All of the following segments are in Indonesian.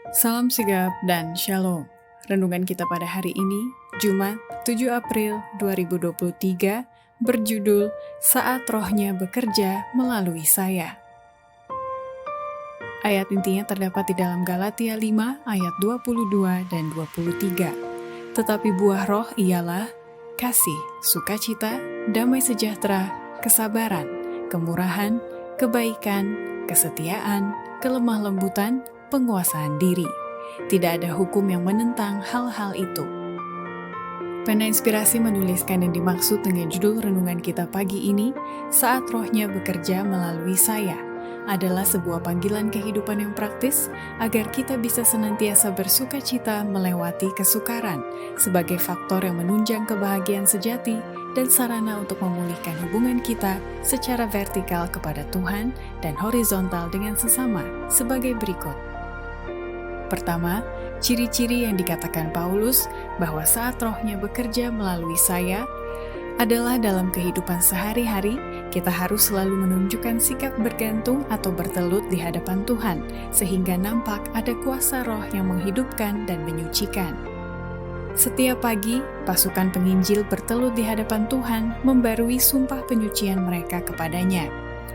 Salam sigap dan shalom. Renungan kita pada hari ini, Jumat 7 April 2023, berjudul Saat Rohnya Bekerja Melalui Saya. Ayat intinya terdapat di dalam Galatia 5 ayat 22 dan 23. Tetapi buah roh ialah kasih, sukacita, damai sejahtera, kesabaran, kemurahan, kebaikan, kesetiaan, kelemah lembutan, penguasaan diri. Tidak ada hukum yang menentang hal-hal itu. Pena Inspirasi menuliskan yang dimaksud dengan judul renungan kita pagi ini, Saat Rohnya Bekerja Melalui Saya, adalah sebuah panggilan kehidupan yang praktis agar kita bisa senantiasa bersuka cita melewati kesukaran sebagai faktor yang menunjang kebahagiaan sejati dan sarana untuk memulihkan hubungan kita secara vertikal kepada Tuhan dan horizontal dengan sesama sebagai berikut. Pertama, ciri-ciri yang dikatakan Paulus bahwa saat rohnya bekerja melalui saya adalah dalam kehidupan sehari-hari, kita harus selalu menunjukkan sikap bergantung atau bertelut di hadapan Tuhan, sehingga nampak ada kuasa roh yang menghidupkan dan menyucikan. Setiap pagi, pasukan penginjil bertelut di hadapan Tuhan membarui sumpah penyucian mereka kepadanya,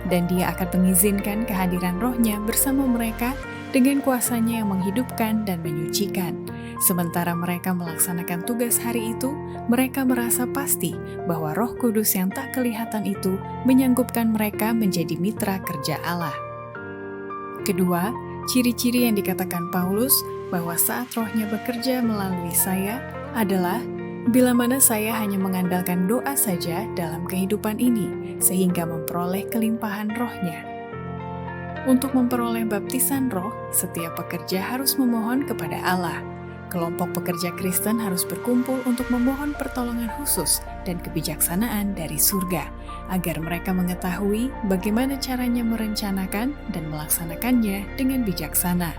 dan Dia akan mengizinkan kehadiran rohnya bersama mereka dengan kuasanya yang menghidupkan dan menyucikan. Sementara mereka melaksanakan tugas hari itu, mereka merasa pasti bahwa Roh Kudus yang tak kelihatan itu menyanggupkan mereka menjadi mitra kerja Allah. Kedua, ciri-ciri yang dikatakan Paulus bahwa saat rohnya bekerja melalui saya adalah bila mana saya hanya mengandalkan doa saja dalam kehidupan ini, sehingga memperoleh kelimpahan rohnya. Untuk memperoleh baptisan roh, setiap pekerja harus memohon kepada Allah. Kelompok pekerja Kristen harus berkumpul untuk memohon pertolongan khusus dan kebijaksanaan dari surga, agar mereka mengetahui bagaimana caranya merencanakan dan melaksanakannya dengan bijaksana.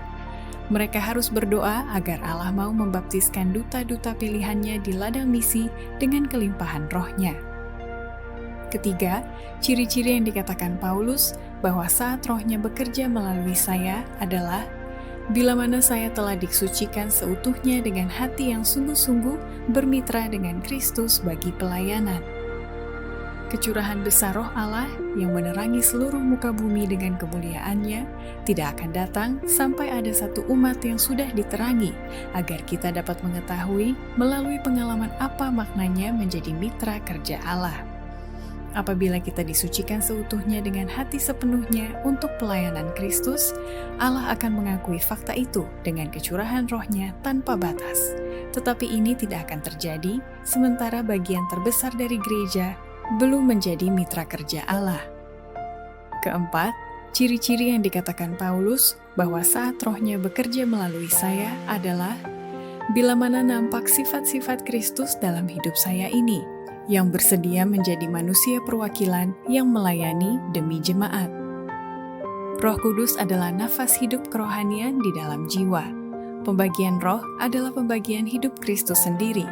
Mereka harus berdoa agar Allah mau membaptiskan duta-duta pilihannya di ladang misi dengan kelimpahan rohnya. Ketiga, ciri-ciri yang dikatakan Paulus bahwa saat rohnya bekerja melalui saya adalah bila mana saya telah disucikan seutuhnya dengan hati yang sungguh-sungguh bermitra dengan Kristus bagi pelayanan. Kecurahan besar roh Allah yang menerangi seluruh muka bumi dengan kemuliaannya tidak akan datang sampai ada satu umat yang sudah diterangi, agar kita dapat mengetahui melalui pengalaman apa maknanya menjadi mitra kerja Allah. Apabila kita disucikan seutuhnya dengan hati sepenuhnya untuk pelayanan Kristus, Allah akan mengakui fakta itu dengan kecurahan rohnya tanpa batas. Tetapi ini tidak akan terjadi sementara bagian terbesar dari gereja belum menjadi mitra kerja Allah. Keempat, ciri-ciri yang dikatakan Paulus bahwa saat rohnya bekerja melalui saya adalah bila mana nampak sifat-sifat Kristus dalam hidup saya ini, yang bersedia menjadi manusia perwakilan yang melayani demi jemaat. Roh Kudus adalah nafas hidup kerohanian di dalam jiwa. Pembagian roh adalah pembagian hidup Kristus sendiri.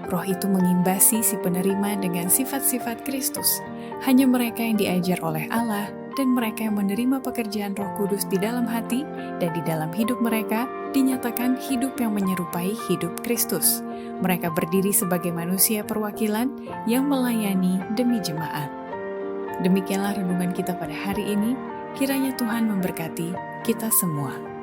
Roh itu mengimbasi si penerima dengan sifat-sifat Kristus. Hanya mereka yang diajar oleh Allah dan mereka yang menerima pekerjaan Roh Kudus di dalam hati dan di dalam hidup mereka dinyatakan hidup yang menyerupai hidup Kristus. Mereka berdiri sebagai manusia perwakilan yang melayani demi jemaat. Demikianlah renungan kita pada hari ini. Kiranya Tuhan memberkati kita semua.